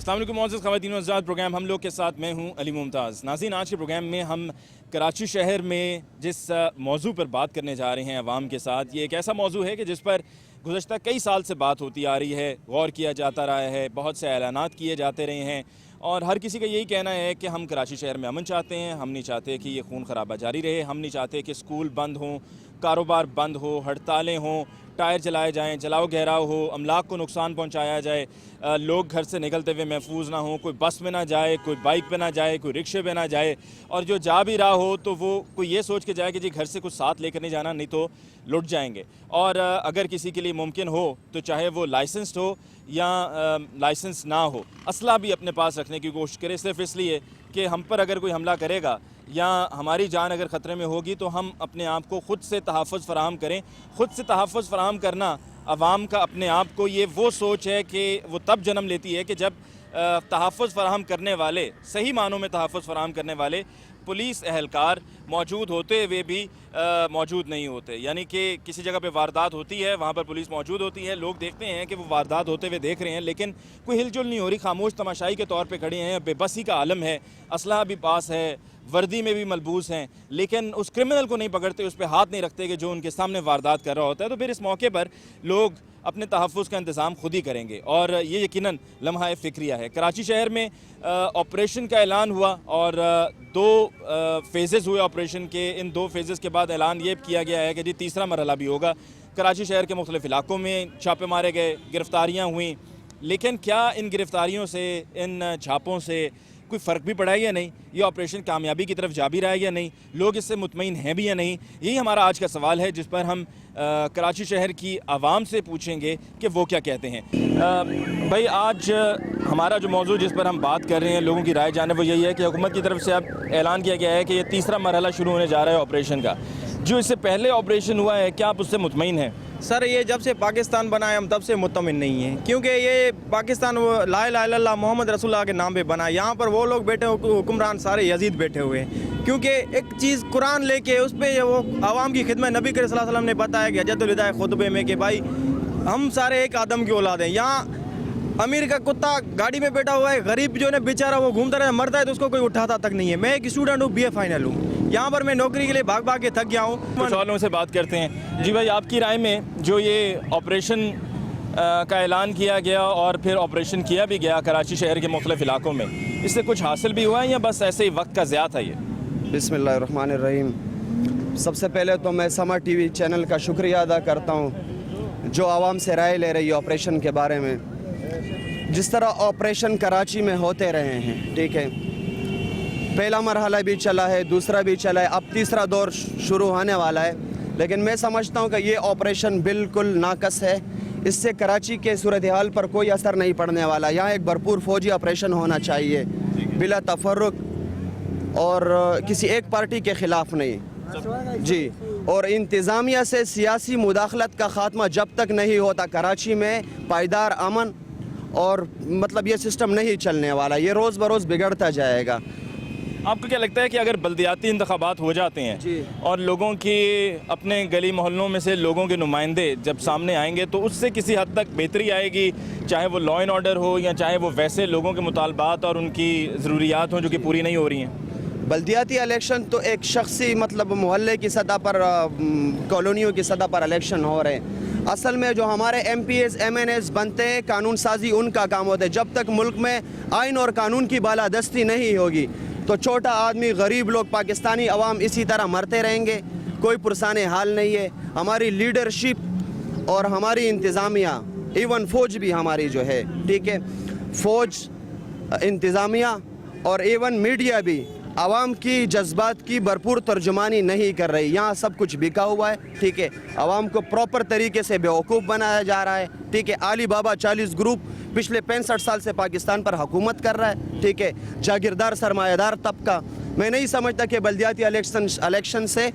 अस्सलाम वालेकुम मोअज़्ज़ज़ ख़वातीन व हज़रात, प्रोग्राम हम लोग के साथ मैं हूं अली मुमताज़। नाज़रीन, आज के प्रोग्राम में हम कराची शहर में जिस मौजू पर बात करने जा रहे हैं अवाम के साथ, ये एक ऐसा मौजू है कि जिस पर गुज़श्ता कई साल से बात होती आ रही है, गौर किया जाता रहा है, बहुत से ऐलानात किए जाते रहे हैं और हर किसी का यही कहना है कि हम कराची शहर में अमन चाहते हैं। हम नहीं चाहते कि ये खून खराबा जारी रहे, हम नहीं चाहते कि स्कूल बंद हों, कारोबार बंद हो, हड़तालें हों, टायर जलाए जाएँ, जलाओ घेराव हो, अमलाक को नुकसान पहुँचाया जाए, लोग घर से निकलते हुए महफूज ना हों, कोई बस में ना जाए, कोई बाइक पे ना जाए, कोई रिक्शे पे ना जाए और जो जा भी रहा हो तो वो कोई ये सोच के जाए कि जी घर से कुछ साथ लेकर नहीं जाना, नहीं तो लुट जाएंगे। और अगर किसी के लिए मुमकिन हो तो चाहे वो लाइसेंस्ड हो या लाइसेंस ना हो, असला भी अपने पास रखने की कोशिश करे, सिर्फ इसलिए कि हम पर अगर कोई हमला करेगा या हमारी जान अगर ख़तरे में होगी तो हम अपने आप को ख़ुद से तहफ़्फ़ुज़ फ़राहम करें। ख़ुद से तहफ़्फ़ुज़ फ़राहम करना अवाम का अपने आप को ये वो सोच है कि वो तब जन्म लेती है कि जब तहफ़्फ़ुज़ फ़राहम करने वाले, सही मानों में तहफ़्फ़ुज़ फ़राहम करने वाले पुलिस एहलकार मौजूद होते हुए भी मौजूद नहीं होते। यानी कि किसी जगह पे वारदात होती है, वहाँ पर पुलिस मौजूद होती है, लोग देखते हैं कि वो वारदात होते हुए देख रहे हैं लेकिन कोई हिलजुल नहीं हो रही, खामोश तमाशाई के तौर पे खड़े हैं, बेबसी का आलम है, असलहा भी पास है, वर्दी में भी मलबूस हैं, लेकिन उस क्रिमिनल को नहीं पकड़ते, उस पर हाथ नहीं रखते कि जो उनके सामने वारदात कर रहा होता है। तो फिर इस मौके पर लोग अपने तहफ़्फ़ुज़ का इंतज़ाम खुद ही करेंगे और ये यकीनन लम्हा फ़िक्रिया है। कराची शहर में ऑपरेशन का ऐलान हुआ और 2 फ़ेज़ेज़ हुए ऑपरेशन के। इन 2 फ़ेज़ेज़ के बाद ऐलान ये किया गया है कि जी तीसरा मरहला भी होगा। कराची शहर के मुख्तलिफ़ इलाकों में छापे मारे गए, गिरफ़्तारियाँ हुई, लेकिन क्या इन गिरफ़्तारियों से, इन छापों से कोई फ़र्क भी पड़ा है या नहीं? ये ऑपरेशन कामयाबी की तरफ जा भी रहा है या नहीं? लोग इससे मुतमईन हैं भी या नहीं? यही हमारा आज का सवाल है जिस पर हम कराची शहर की आवाम से पूछेंगे कि वो क्या कहते हैं। भाई, आज हमारा जो मौजू जिस पर हम बात कर रहे हैं, लोगों की राय जाने वो यही है कि हुकूमत की तरफ से अब ऐलान किया गया है कि ये तीसरा मरहला शुरू होने जा रहा है ऑपरेशन का। जो इससे पहले ऑपरेशन हुआ है, क्या आप उससे मुतमईन हैं? सर, ये जब से पाकिस्तान बना है हम तब से मुतमिन नहीं हैं, क्योंकि ये पाकिस्तान वो ला इलाहा इल्लल्लाह मोहम्मद रसूलुल्लाह के नाम पे बना है। यहाँ पर वो लोग बैठे हुक्मरान सारे यजीद बैठे हुए हैं, क्योंकि एक चीज़ कुरान लेके उस पर वो आवाम की खिदमत नबी करीम सल्लल्लाहु अलैहि वसल्लम ने बताया कि हजतुल विदा खुतबे में कि भाई हम सारे एक आदम की औलाद हैं। यहाँ अमीर का कुत्ता गाड़ी में बैठा हुआ है, गरीब जो है बेचारा वो घूमता रहता, मरता है तो उसको कोई उठाता तक नहीं है। मैं एक स्टूडेंट हूँ, BA फाइनल हूँ, यहाँ पर मैं नौकरी के लिए भाग भाग के थक गया हूँ। कुछ और लोगों से बात करते हैं। जी भाई, आपकी राय में जो ये ऑपरेशन का ऐलान किया गया और फिर ऑपरेशन किया भी गया कराची शहर के मुख्तलिफ इलाकों में, इससे कुछ हासिल भी हुआ है या बस ऐसे ही वक्त का ज़िया था? ये बिस्मिल्लाहिर्रहमानिर्रहीम। सबसे पहले तो मैं समा TV चैनल का शुक्रिया अदा करता हूँ जो आवाम से राय ले रही है ऑपरेशन के बारे में। जिस तरह ऑपरेशन कराची में होते रहे हैं, ठीक है, पहला मरहला भी चला है, दूसरा भी चला है, अब तीसरा दौर शुरू होने वाला है, लेकिन मैं समझता हूँ कि ये ऑपरेशन बिल्कुल नाकस है। इससे कराची के सूरत हाल पर कोई असर नहीं पड़ने वाला। यहाँ एक भरपूर फ़ौजी ऑपरेशन होना चाहिए, बिला तफर्रुक और किसी एक पार्टी के ख़िलाफ़ नहीं जी। और इंतज़ामिया से सियासी मुदाखलत का ख़ात्मा जब तक नहीं होता कराची में पायदार अमन और मतलब ये सिस्टम नहीं चलने वाला, ये रोज़ बरोज़ बिगड़ता जाएगा। आपको क्या लगता है कि अगर बल्दियाती इंतखाबात हो जाते हैं और लोगों की अपने गली मोहल्लों में से लोगों के नुमाइंदे जब सामने आएंगे तो उससे किसी हद तक बेहतरी आएगी, चाहे वो लॉ एंड ऑर्डर हो या चाहे वो वैसे लोगों के मुतालबात और उनकी ज़रूरियात हों जो कि पूरी नहीं हो रही हैं? बल्दियाती इलेक्शन तो एक शख्सी मतलब मोहल्ले की सतह पर, कॉलोनियों की सतह पर इलेक्शन हो रहे हैं। असल में जो हमारे MPs MNs बनते हैं, कानून साजी उनका काम होता है। जब तक मुल्क में आइन और कानून की बालादस्ती नहीं होगी तो छोटा आदमी, गरीब लोग, पाकिस्तानी अवाम इसी तरह मरते रहेंगे, कोई पुरसाने हाल नहीं है। हमारी लीडरशिप और हमारी इंतज़ामिया, इवन फ़ौज भी हमारी जो है, ठीक है, फ़ौज, इंतज़ामिया और इवन मीडिया भी आवाम की जज्बात की भरपूर तर्जुमानी नहीं कर रही। यहाँ सब कुछ बिका हुआ है, ठीक है, आवाम को प्रॉपर तरीके से बेवकूफ़ बनाया जा रहा है, ठीक है। अली बाबा 40 ग्रुप पिछले 65 साल से पाकिस्तान पर हुकूमत कर रहा है, ठीक है। जागीरदार सरमायादार तबका, मैं नहीं समझता कि बल्दियाती इलेक्शन से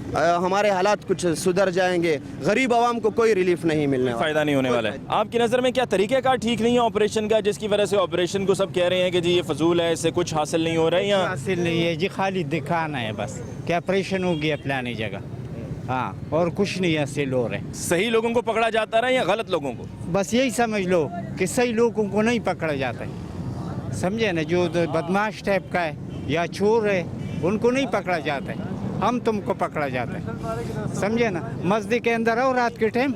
हमारे हालात कुछ सुधर जाएंगे। गरीब आवाम को कोई रिलीफ नहीं मिलने वाला, फ़ायदा नहीं होने वाला है। आपकी नज़र में क्या तरीक़ेकार ठीक नहीं है ऑपरेशन का, जिसकी वजह से ऑपरेशन को सब कह रहे हैं कि जी ये फजूल है, इससे कुछ हासिल नहीं हो रहा है? या हासिल नहीं है जी, खाली दिखाना है बस कि ऑपरेशन हो गया फलानी जगह, हाँ, और कुछ नहीं हासिल हो रहा है। सही लोगों को पकड़ा जाता रहा या गलत लोगों को? बस यही समझ लो कि सही लोगों को नहीं पकड़ा जाता है। समझे ना, जो बदमाश टाइप का है या चोर है उनको नहीं पकड़ा जाता है, हम तुमको पकड़ा जाता है, समझे ना। मस्जिद के अंदर आओ रात के टाइम,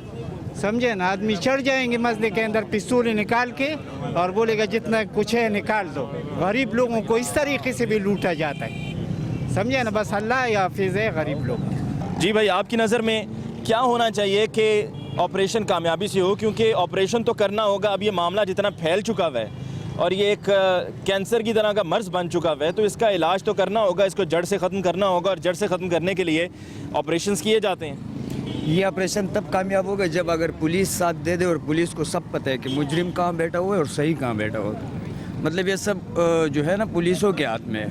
समझे ना, आदमी चढ़ जाएंगे मस्जिद के अंदर पिस्तौल निकाल के और बोलेगा जितना कुछ है निकाल दो। गरीब लोगों को इस तरीके से भी लूटा जाता है, समझे ना। बस अल्लाह या हाफिज़ है गरीब लोग। जी भाई, आपकी नज़र में क्या होना चाहिए कि ऑपरेशन कामयाबी से हो, क्योंकि ऑपरेशन तो करना होगा। अब ये मामला जितना फैल चुका हुआ है और ये एक कैंसर की तरह का मर्ज बन चुका हुआ है, तो इसका इलाज तो करना होगा, इसको जड़ से ख़त्म करना होगा, और जड़ से ख़त्म करने के लिए ऑपरेशंस किए जाते हैं। ये ऑपरेशन तब कामयाब होगा जब अगर पुलिस साथ दे दे और पुलिस को सब पता है कि मुजरिम कहाँ बैठा हुआ है और सही कहाँ बैठा हुआ है। मतलब ये सब जो है ना पुलिसों के हाथ में है,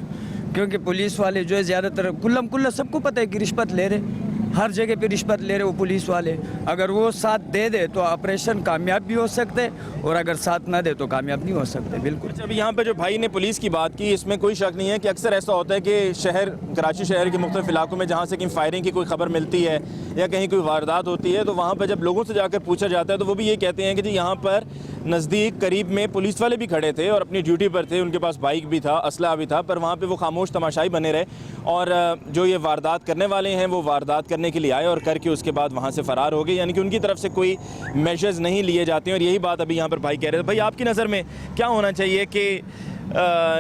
क्योंकि पुलिस वाले जो है ज़्यादातर कुल्लम कुल्ला सबको पता है कि रिश्वत ले रहे, हर जगह पे रिश्वत ले रहे वो पुलिस वाले। अगर वो साथ दे दे तो ऑपरेशन कामयाब भी हो सकते और अगर साथ ना दे तो कामयाब नहीं हो सकते। बिल्कुल। अच्छा, अभी यहाँ पे जो भाई ने पुलिस की बात की, इसमें कोई शक नहीं है कि अक्सर ऐसा होता है कि कराची शहर के मुख्तलिफ इलाकों में जहाँ से कहीं फायरिंग की कोई खबर मिलती है या कहीं कोई वारदात होती है, तो वहाँ पर जब लोगों से जाकर पूछा जाता है तो वो भी ये कहते हैं कि जी यहाँ पर नज़दीक करीब में पुलिस वाले भी खड़े थे और अपनी ड्यूटी पर थे, उनके पास बाइक भी था, असला भी था, पर वहाँ पे वो खामोश तमाशाई बने रहे और जो ये वारदात करने वाले हैं वो वारदात करने के लिए आए और करके उसके बाद वहाँ से फ़रार हो गए, यानी कि उनकी तरफ से कोई मेजर्स नहीं लिए जाते हैं। और यही बात अभी यहाँ पर भाई कह रहे थे। भाई, आपकी नज़र में क्या होना चाहिए कि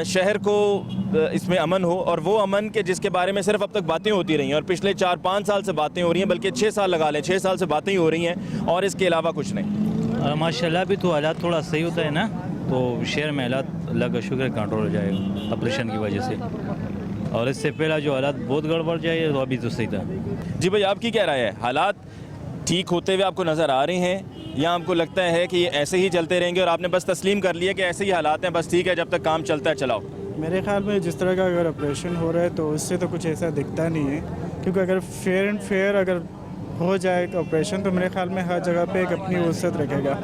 शहर को इसमें अमन हो, और वो अमन के जिसके बारे में सिर्फ अब तक बातें होती रही हैं और पिछले 4-5 साल से बातें हो रही हैं, बल्कि 6 साल लगा लें, 6 साल से बातें ही हो रही हैं और इसके अलावा कुछ नहीं। माशाल्लाह भी तो हालात थोड़ा सही होता है ना, तो शहर में हालात अल्लाह का शुक्र कंट्रोल हो जाएगा ऑपरेशन की वजह से, और इससे पहला जो हालात बहुत गड़बड़ जाए तो अभी तो सही था। जी भाई, आपकी क्या राय है? हालात ठीक होते हुए आपको नज़र आ रहे हैं या आपको लगता है कि ये ऐसे ही चलते रहेंगे और आपने बस तस्लीम कर लिया कि ऐसे ही हालात हैं, बस ठीक है, जब तक काम चलता है चलाओ? मेरे ख्याल में जिस तरह का अगर ऑपरेशन हो रहा है तो उससे तो कुछ ऐसा दिखता नहीं है, क्योंकि अगर फेयर एंड फेयर अगर हो जाए ऑपरेशन तो मेरे ख्याल में हर जगह पे एक अपनी वसअत रखेगा।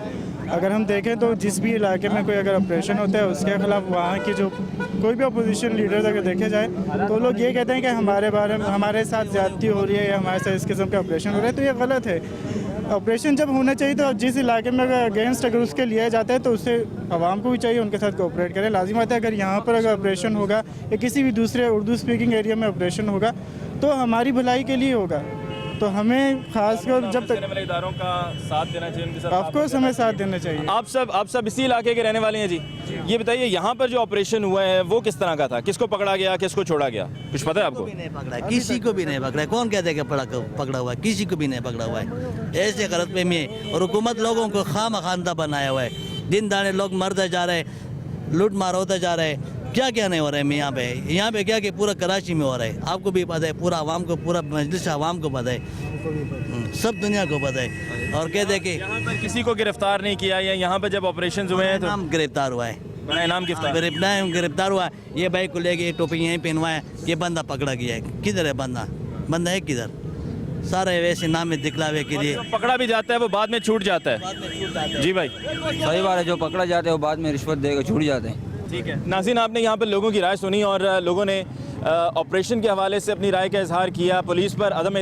अगर हम देखें तो जिस भी इलाके में कोई अगर ऑपरेशन होता है उसके खिलाफ वहाँ की जो कोई भी अपोजिशन लीडर अगर देखे जाए तो लोग ये कहते हैं कि हमारे बारे में हमारे साथ ज़्यादती हो रही है या हमारे साथ इस किस्म का ऑपरेशन हो रहा है, तो ये गलत है। ऑपरेशन जब होना चाहिए तो जिस इलाके में अगर अगेंस्ट अगर उसके लिया जाता है तो उससे आवाम को भी चाहिए उनके साथ कोऑपरेट करें। लाजिम आता है अगर यहाँ पर अगर ऑपरेशन होगा या किसी भी दूसरे उर्दू स्पीकिंग एरिया में ऑपरेशन होगा तो हमारी भलाई के लिए होगा, तो हमें खासकर जब तक इदारों का साथ देना चाहिए, उनके साथ ऑफकोर्स हमें साथ देना चाहिए। आप सब इसी इलाके के रहने वाले हैं जी? ये बताइए, यहाँ पर जो ऑपरेशन हुआ है वो किस तरह का था? किसको पकड़ा गया, किसको छोड़ा गया, कुछ पता है आपको? किसी को भी नहीं पकड़ा है। कौन कहते हैं कि पकड़ा हुआ है? किसी को भी नहीं पकड़ा हुआ है। ऐसे गलतफहमी है और हुकूमत लोगों को खामखानदा बनाया हुआ है। दिन दाने लोग मरते जा रहे, लूट मार होते जा रहे, क्या क्या नहीं हो रहा है यहाँ पे क्या कि पूरा कराची में हो रहा है। आपको भी पता है, पूरा आवाम को, पूरा मजलिस आवाम को पता है, सब दुनिया को पता है। और कहते हैं कि यहाँ पर किसी को गिरफ्तार नहीं किया, या यहाँ पर जब ऑपरेशन हुए हैं तो नाम गिरफ्तार हुआ है, बड़ा इनाम गिरफ्तार हुआ। ये भाई को लेके टोपी यहीं पहनवाया, ये बंदा पकड़ा गया है। किधर है बंदा है किधर? सारे वैसे नाम में दिखलावे के लिए पकड़ा भी जाता है, वो बाद में छूट जाता है। जी भाई, सही बात है, जो पकड़ा जाता है वो बाद में रिश्वत देकर छूट जाते हैं। ठीक है नाज़रीन, आपने यहाँ पर लोगों की राय सुनी और लोगों ने ऑपरेशन के हवाले से अपनी राय का इजहार किया, पुलिस पर अदम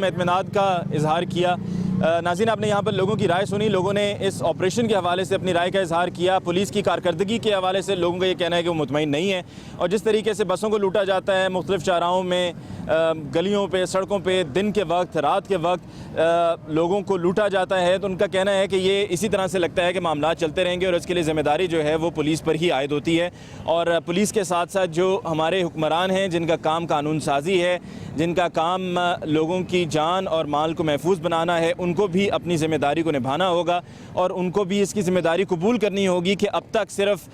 इत्मीनान का इजहार किया। नाज़रीन, आपने यहाँ पर लोगों की राय सुनी, लोगों ने इस ऑपरेशन के हवाले से अपनी राय का इजहार किया। पुलिस की कारकर्दगी के हवाले से लोगों का ये कहना है कि वो मुतमईन नहीं है, और जिस तरीके से बसों को लूटा जाता है मुख्तलिफ चौराहों में, गलियों पे, सड़कों पे, दिन के वक्त, रात के वक्त लोगों को लूटा जाता है, तो उनका कहना है कि ये इसी तरह से लगता है कि मामला चलते रहेंगे और इसके लिए ज़िम्मेदारी जो है वो पुलिस पर ही आयद होती है। और पुलिस के साथ साथ जो हमारे हुक्मरान हैं जिनका काम कानून साजी है, जिनका काम लोगों की जान और माल को महफूज बनाना है, उनको भी अपनी ज़िम्मेदारी को निभाना होगा और उनको भी इसकी ज़िम्मेदारी कबूल करनी होगी कि अब तक सिर्फ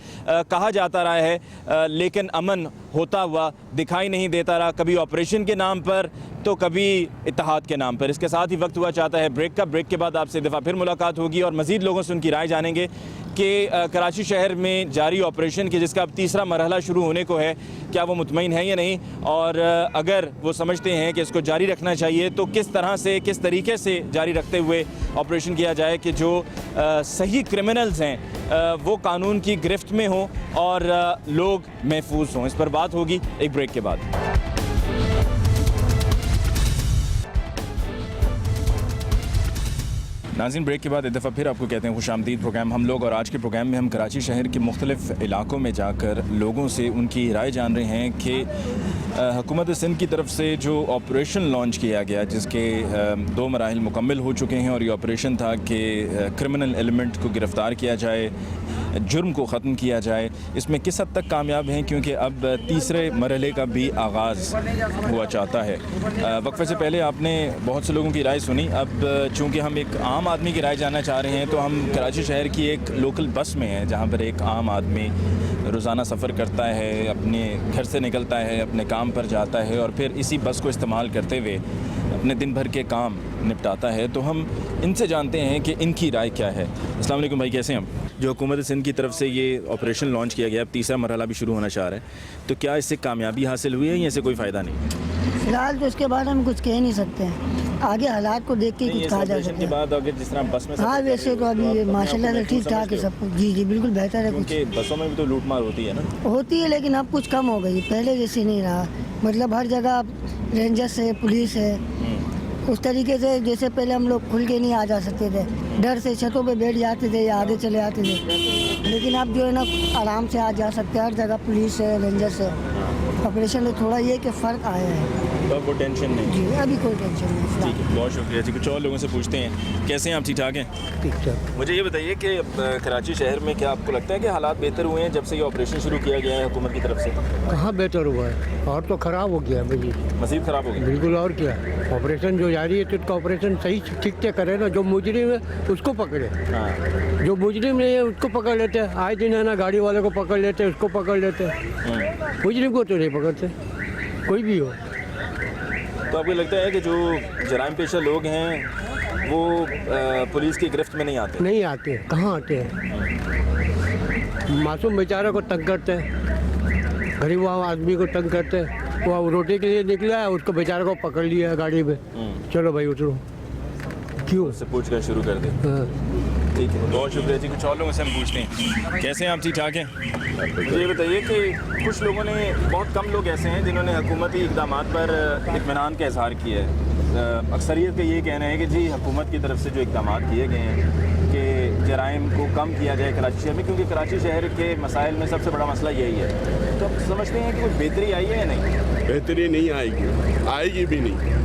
कहा जाता रहा है लेकिन अमन होता हुआ दिखाई नहीं देता रहा, कभी ऑपरेशन के नाम पर तो कभी इत्तेहाद के नाम पर। इसके साथ ही वक्त हुआ चाहता है ब्रेक का। ब्रेक के बाद आपसे दफ़ा फिर मुलाकात होगी और मज़ीद लोगों से उनकी राय जानेंगे कि कराची शहर में जारी ऑपरेशन के जिसका अब तीसरा मरहला शुरू होने को है, क्या वो मुतमईन है या नहीं, और अगर वो समझते हैं कि इसको जारी रखना चाहिए तो किस तरह से, किस तरीके से जारी रखते हुए ऑपरेशन किया जाए कि जो सही क्रिमिनल्स हैं वो कानून की गिरफ्त में हों और लोग महफूज हों। इस पर बात होगी एक ब्रेक के बाद। नाज़रीन, ब्रेक के बाद एक दफ़ा फिर आपको कहते हैं खुशामदीद प्रोग्राम हम लोग। और आज के प्रोग्राम में हम कराची शहर के मुख्तलिफ़ इलाकों में जाकर लोगों से उनकी राय जान रहे हैं कि हुकूमत सिंध की तरफ से जो ऑपरेशन लॉन्च किया गया, जिसके 2 मराहिल मुकम्मल हो चुके हैं, और ये ऑपरेशन था कि क्रिमिनल एलिमेंट को गिरफ़्तार किया जाए, जुर्म को ख़त्म किया जाए, इसमें किस हद तक कामयाब हैं, क्योंकि अब तीसरे मरहले का भी आगाज़ हुआ चाहता है। वक्फे से पहले आपने बहुत से लोगों की राय सुनी। अब चूँकि हम एक आम आदमी की राय जानना चाह रहे हैं, तो हम कराची शहर की एक लोकल बस में हैं, जहाँ पर एक आम आदमी रोज़ाना सफ़र करता है, अपने घर से निकलता है, अपने काम पर जाता है और फिर इसी बस को इस्तेमाल करते हुए अपने दिन भर के काम निपटाता है। तो हम इनसे जानते हैं कि इनकी राय क्या है। अस्सलाम वालेकुम भाई, कैसे हैं हम? जो हुकूमत सिंध की तरफ से ये ऑपरेशन लॉन्च किया गया, अब तीसरा मरहला भी शुरू होना चाह रहा है, तो क्या इससे कामयाबी हासिल हुई है या इससे कोई फ़ायदा नहीं? फिलहाल तो इसके बारे में कुछ कह नहीं सकते हैं, आगे हालात को देख के कुछ कहा जा सकता है। बाद अगर जिस तरह बस में हाँ, वैसे तो अभी माशाल्लाह से ठीक ठाक है सब कुछ। जी जी, बिल्कुल बेहतर है। कुछ बसों में भी तो लूटमार होती है ना? होती है, लेकिन अब कुछ कम हो गई, पहले जैसे नहीं रहा। मतलब हर जगह रेंजर्स है, पुलिस है, उस तरीके से जैसे पहले हम लोग खुल के नहीं आ जा सकते थे, डर से छतों पे बैठ जाते थे या आगे चले आते थे। लेकिन अब जो है ना, आराम से आ जा सकते हैं, हर जगह पुलिस है, रेंजर्स है। ऑपरेशन में थोड़ा ये कि फ़र्क आया है, तो अब वो टेंशन नहीं? जी अभी कोई टेंशन नहीं। ठीक है, बहुत शुक्रिया जी। कुछ और लोगों से पूछते हैं, कैसे हैं आप? ठीक ठाक हैं? ठीक ठाक। मुझे ये बताइए कि कराची शहर में क्या आपको लगता है कि हालात बेहतर हुए हैं जब से ये ऑपरेशन शुरू किया गया है हुकूमत की तरफ से? कहाँ बेहतर हुआ है, और तो ख़राब हो गया भाई, मज़ीद ख़राब हो गया। बिल्कुल। और क्या, ऑपरेशन जो जारी है तो इसका ऑपरेशन सही ठीक से करे ना, जो मुजरिम है उसको पकड़े। हाँ, जो मुजरिम नहीं है उसको पकड़ लेते हैं, आए दिन है ना, गाड़ी वाले को पकड़ लेते हैं, उसको पकड़ लेते हैं, मुजरिम को तो नहीं पकड़ते, कोई भी हो। तो आपको लगता है कि जो जराइम पेशा लोग हैं वो पुलिस की गिरफ्त में नहीं आते? नहीं आते, कहाँ आते हैं, मासूम बेचारे को तंग करते हैं, गरीब आदमी को तंग करते हैं। वो रोटी के लिए निकला है, उसको बेचारे को पकड़ लिया है गाड़ी में, चलो भाई उतरो, क्यों? उससे पूछ कर शुरू कर दे। हाँ। ठीक है, बहुत शुक्रिया जी। कुछ और लोगों से हम पूछते हैं, कैसे हैं आप? ठीक ठाक हैं? मुझे ये बताइए कि कुछ लोगों ने, बहुत कम लोग ऐसे हैं जिन्होंने हुकूमती इक़दाम पर इत्मीनान का इजहार किया है। अक्सरियत का ये कहना है कि जी हुकूमत की तरफ से जो इक़दाम किए गए हैं कि जराइम को कम किया जाए कराची शहर में, क्योंकि कराची शहर के मसाइल में सबसे बड़ा मसला यही है। तो आप समझते हैं कि कुछ बेहतरी आई है या नहीं? बेहतरी नहीं आएगी, आएगी भी नहीं।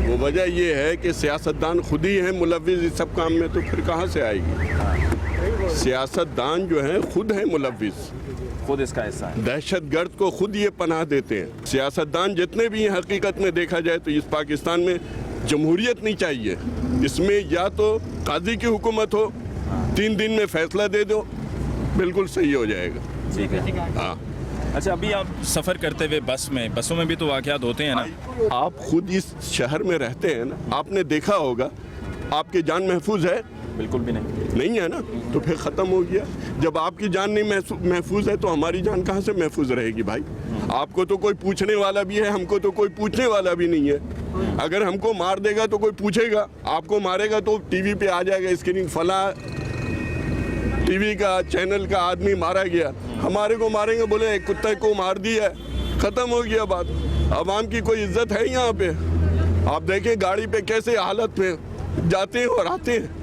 वो वजह ये है कि सियासतदान खुद ही हैं मुलव्विज़ इस सब काम में, तो फिर कहाँ से आएगी? सियासतदान जो हैं खुद हैं मुलव्विज़, खुद इसका हिस्सा है। दहशतगर्द को खुद ये पनाह देते हैं। सियासतदान जितने भी हैं, हकीकत में देखा जाए तो इस पाकिस्तान में जमहूरियत नहीं चाहिए। इसमें या तो काजी की हुकूमत हो, 3 दिन में फैसला दे दो, बिल्कुल सही हो जाएगा। ठीक है। हाँ। अच्छा, अभी आप सफ़र करते हुए बसों में भी तो वाक़यात होते हैं ना? आप खुद इस शहर में रहते हैं ना, आपने देखा होगा, आपकी जान महफूज है? बिल्कुल भी नहीं है ना, तो फिर ख़त्म हो गया। जब आपकी जान नहीं महफूज है तो हमारी जान कहाँ से महफूज रहेगी भाई? आपको तो कोई पूछने वाला भी है, हमको तो कोई पूछने वाला भी नहीं है। अगर हमको मार देगा तो कोई पूछेगा, आपको मारेगा तो टीवी पे आ जाएगा स्क्रीन, फला टीवी का चैनल का आदमी मारा गया। हमारे को मारेंगे, बोले एक कुत्ते को मार दिया, ख़त्म हो गया बात। अवाम की कोई इज्जत है यहाँ पे? आप देखें गाड़ी पे कैसे हालत में जाते हैं और आते हैं।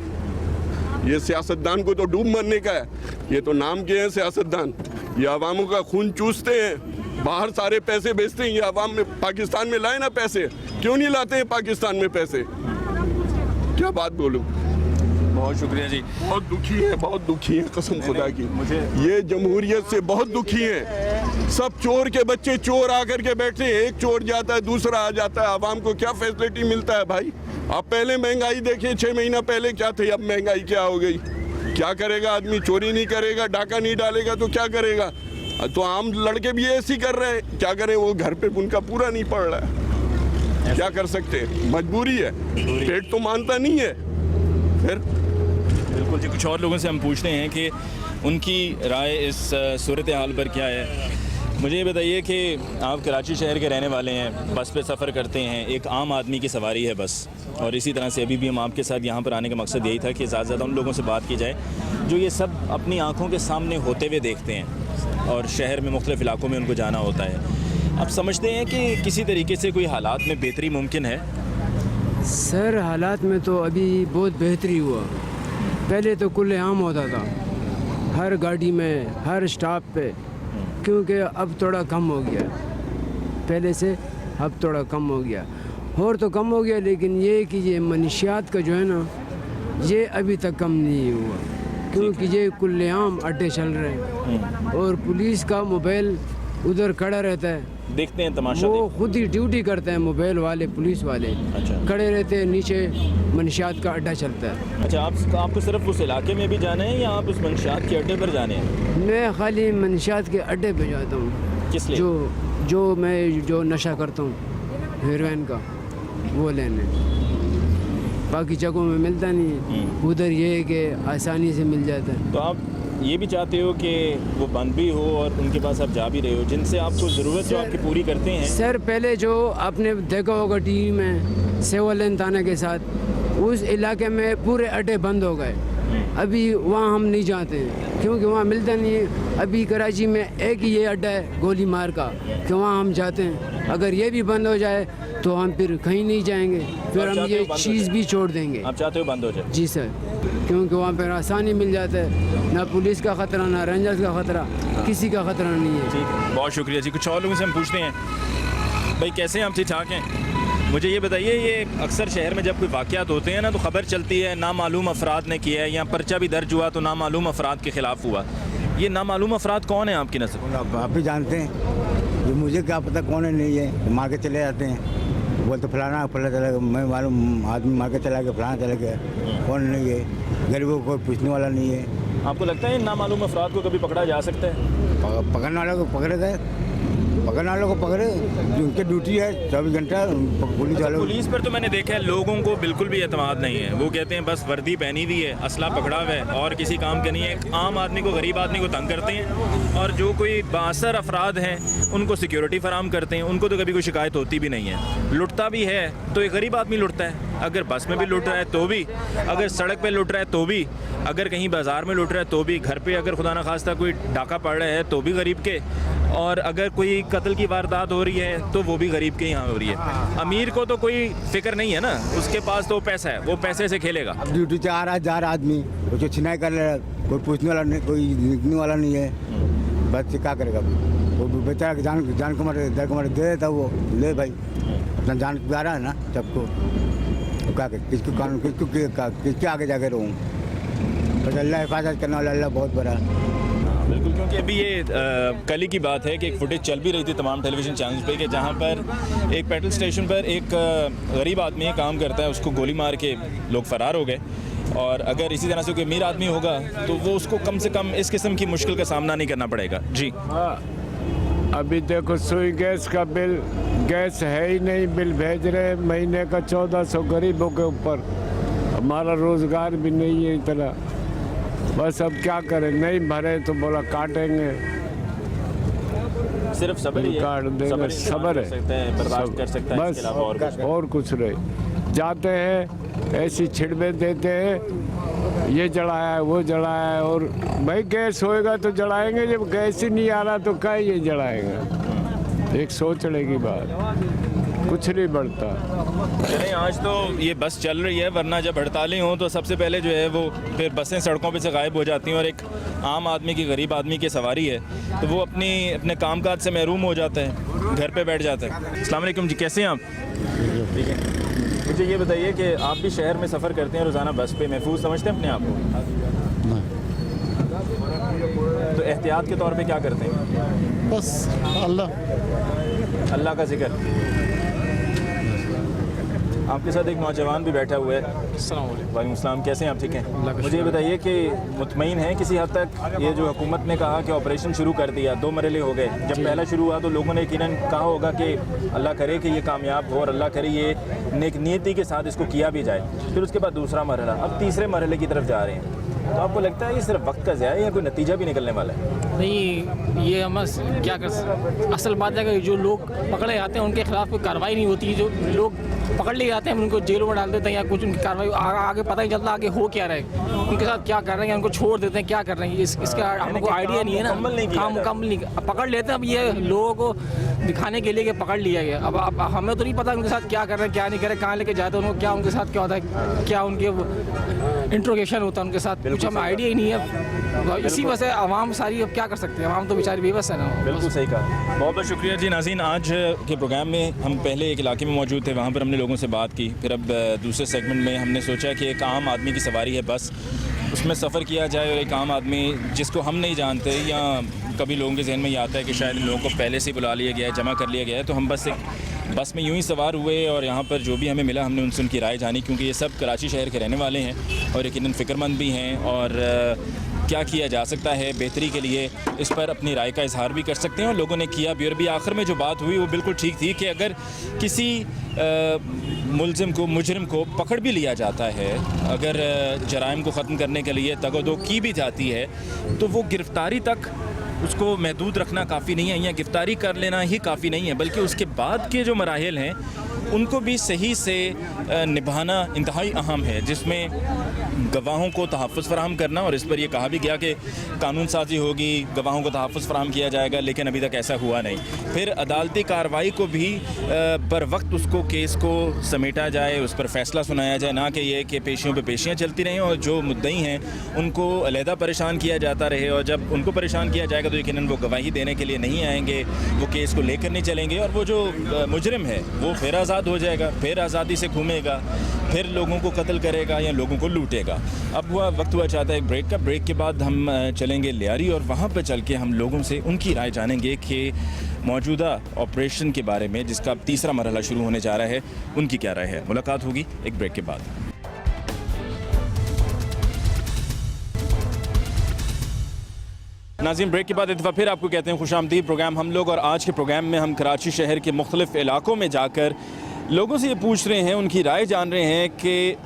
ये सियासतदान को तो डूब मरने का है। ये तो नाम के हैं सियासतदान, ये अवामों का खून चूसते हैं, बाहर सारे पैसे बेचते हैं। ये अवाम में पाकिस्तान में लाए ना पैसे, क्यों नहीं लाते हैं पाकिस्तान में पैसे? क्या बात बोलूँ। बहुत शुक्रिया जी। बहुत दुखी है कसम खुदा की। ये जमहूरियत से बहुत दुखी है। सब चोर के बच्चे चोर आकर के बैठे हैं, एक चोर जाता है दूसरा आ जाता है। आवाम को क्या फैसिलिटी मिलता है भाई? आप पहले महंगाई देखिए, 6 महीना पहले क्या थी, अब महंगाई क्या हो गई? क्या करेगा आदमी? चोरी नहीं करेगा, डाका नहीं डालेगा तो क्या करेगा? तो आम लड़के भी ऐसे ही कर रहे हैं, क्या करें? वो घर पे उनका पूरा नहीं पड़ रहा है, क्या कर सकते हैं? मजबूरी है, पेट तो मानता नहीं है। फिर बिल्कुल जी। कुछ और लोगों से हम पूछते हैं कि उनकी राय इस सूरत हाल पर क्या है। मुझे ये बताइए कि आप कराची शहर के रहने वाले हैं, बस पे सफ़र करते हैं, एक आम आदमी की सवारी है बस, और इसी तरह से अभी भी हम आपके साथ यहाँ पर आने का मकसद यही था कि ज़्यादा से ज़्यादा उन लोगों से बात की जाए जो ये सब अपनी आँखों के सामने होते हुए देखते हैं और शहर में मुख्तलिफ़ इलाकों में उनको जाना होता है। आप समझते हैं कि किसी तरीके से कोई हालात में बेहतरी मुमकिन है? सर हालात में तो अभी बहुत बेहतरी हुआ। पहले तो खुलेआम होता था हर गाड़ी में, हर स्टॉप पे, क्योंकि अब थोड़ा कम हो गया पहले से, अब थोड़ा कम हो गया और तो कम हो गया, लेकिन ये कि ये मनशियात का जो है ना, ये अभी तक कम नहीं हुआ, क्योंकि ये खुलेआम अड्डे चल रहे हैं और पुलिस का मोबाइल उधर खड़ा रहता है, देखते हैं तमाशा, वो खुद ही ड्यूटी करते हैं मोबाइल वाले, पुलिस वाले खड़े रहते हैं, नीचे मनशियात का अड्डा चलता है। अच्छा, आपको सिर्फ उस इलाके में भी जाना है या आप उस मनशियात के अड्डे पर जाने हैं? मैं खाली मनशियात के अड्डे पे जाता हूँ। किस लिए? जो मैं जो नशा करता हूँ हेरोइन का, वो लेने, बाकी जगहों में मिलता नहीं है, उधर ये है कि आसानी से मिल जाता है। तो आप ये भी चाहते हो कि वो बंद भी हो और उनके पास आप जा भी रहे हो, जिनसे आपको ज़रूरत जो आपकी पूरी करते हैं? सर पहले जो आपने देखा होगा टीवी में सेवालेन थाने के साथ, उस इलाके में पूरे अड्डे बंद हो गए। अभी वहाँ हम नहीं जाते हैं क्योंकि वहाँ मिलता नहीं है। अभी कराची में एक ही ये अड्डा है गोली मार का, कि वहाँ हम जाते हैं। अगर ये भी बंद हो जाए तो हम फिर कहीं नहीं जाएंगे, फिर हम ये चीज़ भी छोड़ देंगे। आप चाहते हो बंद हो जाए? जी सर, क्योंकि वहाँ पर आसानी मिल जाता है, ना पुलिस का ख़तरा, ना रेंजर्स का ख़तरा, किसी का ख़तरा नहीं है। ठीक, बहुत शुक्रिया जी। कुछ और लोगों से हम पूछते हैं, भाई कैसे हैं आप? ठीक ठाक हैं? मुझे ये बताइए, ये अक्सर शहर में जब कोई वाक़यात होते हैं ना, तो ख़बर चलती है नामालूम अफराद ने किया है, या पर्चा भी दर्ज हुआ तो नामालूम अफराद के ख़िलाफ़ हुआ। ये नामालूम अफराद कौन है आपकी नज़र? आप भी जानते हैं, ये मुझे क्या पता कौन है, नहीं है, मार के चले जाते हैं, बोलते फलाना चला गया, मैं मालूम आदमी मार के चला गया, फलाना चला गया, कौन नहीं है, गरीबों को पूछने वाला नहीं है। आपको लगता है इन नामालूम अफराद को कभी पकड़ा जा सकता है? पकड़ने वालों को पकड़े गए, पकड़ने वालों को पकड़े, जो उनकी ड्यूटी है 24 घंटा पुलिस वालों। पुलिस पर तो मैंने देखा है लोगों को बिल्कुल भी एतमाद नहीं है। वो कहते हैं बस वर्दी पहनी हुई है, असला पकड़ा हुआ है और किसी काम का नहीं है। आम आदमी को, गरीब आदमी को तंग करते हैं, और जो कोई बासर अफराद हैं उनको सिक्योरिटी फराम करते हैं। उनको तो कभी कोई शिकायत होती भी नहीं है। लुटता भी है तो एक गरीब आदमी लुटता है, अगर बस में भी लुट रहा है तो भी, अगर सड़क पर लुट रहा है तो भी, अगर कहीं बाज़ार में लुट रहा है तो भी, घर पे अगर खुदा न खास्ता कोई डाका पड़ रहा है तो भी गरीब के, और अगर कोई कत्ल की वारदात हो रही है तो वो भी गरीब के यहाँ हो रही है। अमीर को तो कोई फिक्र नहीं है ना, उसके पास तो पैसा है, वो पैसे से खेलेगा। अब ड्यूटी से आ रहा है, जा रहा आदमी, कुछ छिनाई कर रहा है, कोई पूछने वाला नहीं, कोई लिखने वाला नहीं है, बस क्या करेगा? वो बेचारा जान को मारे दे देता, वो ले भाई अपना जान प्यारा है ना सबको, तो क्या किसको कानून किसके आगे जाके रहूँ? बस अल्लाह हिफाजत करने वाला, अल्लाह बहुत बड़ा। बिल्कुल, क्योंकि अभी ये कल ही की बात है कि एक फुटेज चल भी रही थी तमाम टेलीविज़न चैनल्स पे, कि जहाँ पर एक पेट्रोल स्टेशन पर एक गरीब आदमी काम करता है, उसको गोली मार के लोग फ़रार हो गए। और अगर इसी तरह से कोई अमीर आदमी होगा तो वो उसको कम से कम इस किस्म की मुश्किल का सामना नहीं करना पड़ेगा। जी अभी देखो सुई गैस का बिल, गैस है ही नहीं, बिल भेज रहे महीने का 1400 गरीबों के ऊपर। हमारा रोज़गार भी नहीं है इतना, बस अब क्या करें, नहीं भरे तो बोला काटेंगे। सिर्फ सब्र ही है, सब्र है, बर्दाश्त कर सकता है, बस और कुछ नहीं। जाते हैं ऐसी छिड़बे देते हैं, ये जलाया है वो जलाया है, और भाई गैस होएगा तो जलाएंगे, जब गैस ही नहीं आ रहा तो क्या ये जलाएंगे? एक सोचने की बात, कुछ नहीं बढ़ता। चलें, आज तो ये बस चल रही है, वरना जब हड़तालें हों तो सबसे पहले जो है वो फिर बसें सड़कों पे से गायब हो जाती हैं, और एक आम आदमी की, गरीब आदमी की सवारी है तो वो अपने कामकाज से महरूम हो जाता है, घर पे बैठ जाता है। अस्सलाम वालेकुम जी, कैसे हैं आप? ठीक है, मुझे ये बताइए कि आप भी शहर में सफ़र करते हैं रोज़ाना बस पे, महफूज समझते हैं अपने आप को? तो एहतियात के तौर पे क्या करते हैं? बस अल्लाह का जिक्र। आपके साथ एक नौजवान भी बैठा हुआ है। वालेकुम सलाम, कैसे हैं आप? ठीक हैं। मुझे ये बताइए कि मुतमईन है किसी हद तक, ये जो हुकूमत ने कहा कि ऑपरेशन शुरू कर दिया, 2 मरहले हो गए, जब पहला शुरू हुआ तो लोगों ने यकीनन कहा होगा कि अल्लाह करे कि ये कामयाब हो और अल्लाह करे ये नेक नीयती के साथ इसको किया भी जाए, फिर उसके बाद दूसरा मरहला, अब तीसरे मरहले की तरफ जा रहे हैं। तो आपको लगता है ये सिर्फ वक्त का ज़ाया या कोई नतीजा भी निकलने वाला है? नहीं, ये हम क्या कर, असल बात है कि जो लोग पकड़े जाते हैं उनके खिलाफ कोई कार्रवाई नहीं होती। जो लोग पकड़ लिए जाते हैं उनको जेलों में डाल देते हैं या कुछ उनकी कार्रवाई आगे पता नहीं चलता आगे हो क्या रहे, उनके साथ क्या कर रहे हैं, उनको छोड़ देते हैं, क्या कर रहे हैं इसका हमको आइडिया नहीं है ना। मुकम्मल नहीं पकड़ लेते हैं। अब ये लोगों को दिखाने के लिए कि पकड़ लिया गया। अब हमें तो नहीं पता उनके साथ क्या कर रहे हैं, क्या नहीं कर रहे, कहाँ लेके जाते हैं उनको, क्या उनके साथ क्या होता है, क्या उनके इंट्रोगेशन होता है उनके साथ, कुछ हमें आइडिया ही नहीं है। इसी वजह से आवाम सारी अब क्या कर सकते हैं, आवाम तो बेचारी बेबस है ना। बिल्कुल सही कहा, बहुत बहुत शुक्रिया जी। नाज़रीन, आज के प्रोग्राम में हम पहले एक इलाके में मौजूद थे, वहाँ पर हमने लोगों से बात की। फिर अब दूसरे सेगमेंट में हमने सोचा कि एक आम आदमी की सवारी है बस, उसमें सफ़र किया जाए और एक आम आदमी जिसको हम नहीं जानते या कभी लोगों के जहन में ये आता है कि शायद इन लोगों को पहले से बुला लिया गया है, जमा कर लिया गया है, तो हम बस एक बस में यूं ही सवार हुए और यहाँ पर जो भी हमें मिला हमने उनसे उनकी राय जानी, क्योंकि ये सब कराची शहर के रहने वाले हैं और यकीनन फ़िक्रमंद भी हैं और क्या किया जा सकता है बेहतरी के लिए, इस पर अपनी राय का इजहार भी कर सकते हैं और लोगों ने किया भी। और भी आखिर में जो बात हुई वो बिल्कुल ठीक थी कि अगर किसी मुलजिम को, मुजरिम को पकड़ भी लिया जाता है, अगर जराइम को ख़त्म करने के लिए तगदो की भी जाती है, तो वो गिरफ़्तारी तक उसको महदूद रखना काफ़ी नहीं है या गिरफ़्तारी कर लेना ही काफ़ी नहीं है, बल्कि उसके बाद के जो मराहिल हैं उनको भी सही से निभाना इंतहाई अहम है, जिसमें गवाहों को तहफ़्फ़ुज़ फ़राहम करना, और इस पर यह कहा भी गया कि कानून साजी होगी, गवाहों को तहफ़्फ़ुज़ फ़राहम किया जाएगा, लेकिन अभी तक ऐसा हुआ नहीं। फिर अदालती कार्रवाई को भी बर वक्त उसको केस को समेटा जाए, उस पर फ़ैसला सुनाया जाए, ना कि ये कि पेशियों पे पेशियाँ चलती रहें और जो मुद्दई हैं उनको अलहदा परेशान किया जाता रहे, और जब उनको परेशान किया जाएगा तो यकीनन वो गवाही देने के लिए नहीं आएंगे, वो केस को लेकर नहीं चलेंगे, और वो जो मुजरिम है वो फिर आज़ाद हो जाएगा, फिर आज़ादी से घूमेगा, फिर लोगों को कत्ल करेगा या लोगों को लूटेगा। अब वक्त हुआ चाहता है एक ब्रेक का। ब्रेक के बाद हम चलेंगे लियारी और वहाँ पर चल के हम लोगों से उनकी राय जानेंगे कि मौजूदा ऑपरेशन के बारे में, जिसका अब तीसरा मरहला शुरू होने जा रहा है, उनकी क्या राय है। मुलाकात होगी एक ब्रेक के बाद। नाज़रीन, ब्रेक के बाद एक दफ़ा फिर आपको कहते हैं खुशामदीद प्रोग्राम हम लोग, और आज के प्रोग्राम में हम कराची शहर के मुख्तलिफ़ इलाकों में जाकर लोगों से ये पूछ रहे हैं, उनकी राय जान रहे हैं कि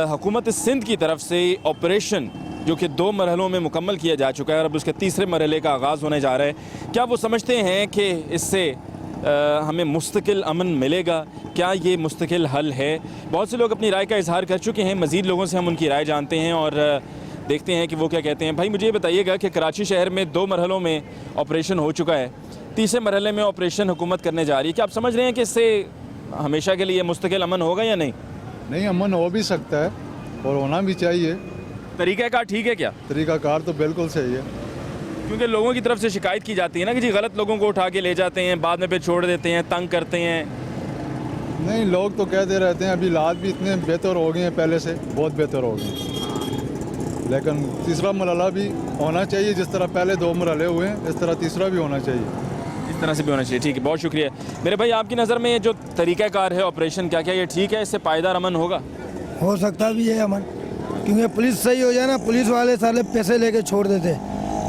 हुकूमत सिंध की तरफ से ऑपरेशन जो कि 2 मरहलों में मुकम्मल किया जा चुका है और अब उसके तीसरे मरहले का आगाज़ होने जा रहा है, क्या वो समझते हैं कि इससे हमें मुस्तकिल अमन मिलेगा, क्या ये मुस्तकिल हल है। बहुत से लोग अपनी राय का इजहार कर चुके हैं, मज़ीद लोगों से हम उनकी राय जानते हैं और देखते हैं कि वो क्या कहते हैं। भाई मुझे ये बताइएगा कि कराची शहर में 2 मरहलों में ऑपरेशन हो चुका है, तीसरे मरहले में ऑपरेशन हुकूमत करने जा रही है, क्या आप समझ रहे हैं कि इससे हमेशा के लिए मुस्तकिल अमन होगा या नहीं? नहीं, अमन हो भी सकता है और होना भी चाहिए। तरीक़ाकार ठीक है क्या? तरीक़ाकार तो बिल्कुल सही है, क्योंकि लोगों की तरफ से शिकायत की जाती है ना कि जी गलत लोगों को उठा के ले जाते हैं, बाद में फिर छोड़ देते हैं, तंग करते हैं। नहीं, लोग तो कहते रहते हैं, अभी हालात भी इतने बेहतर हो गए हैं, पहले से बहुत बेहतर हो गए, लेकिन तीसरा मरहला भी होना चाहिए। जिस तरह पहले 2 मरहले हुए हैं, इस तरह तीसरा भी होना चाहिए, इस तरह से भी होना चाहिए। ठीक है, बहुत शुक्रिया मेरे भाई। आपकी नज़र में ये जो तरीक़ाकार है ऑपरेशन, क्या क्या ये ठीक है, इससे पायदार अमन होगा? हो सकता भी है अमन, क्योंकि पुलिस सही हो जाए ना, पुलिस वाले साले पैसे लेके छोड़ देते,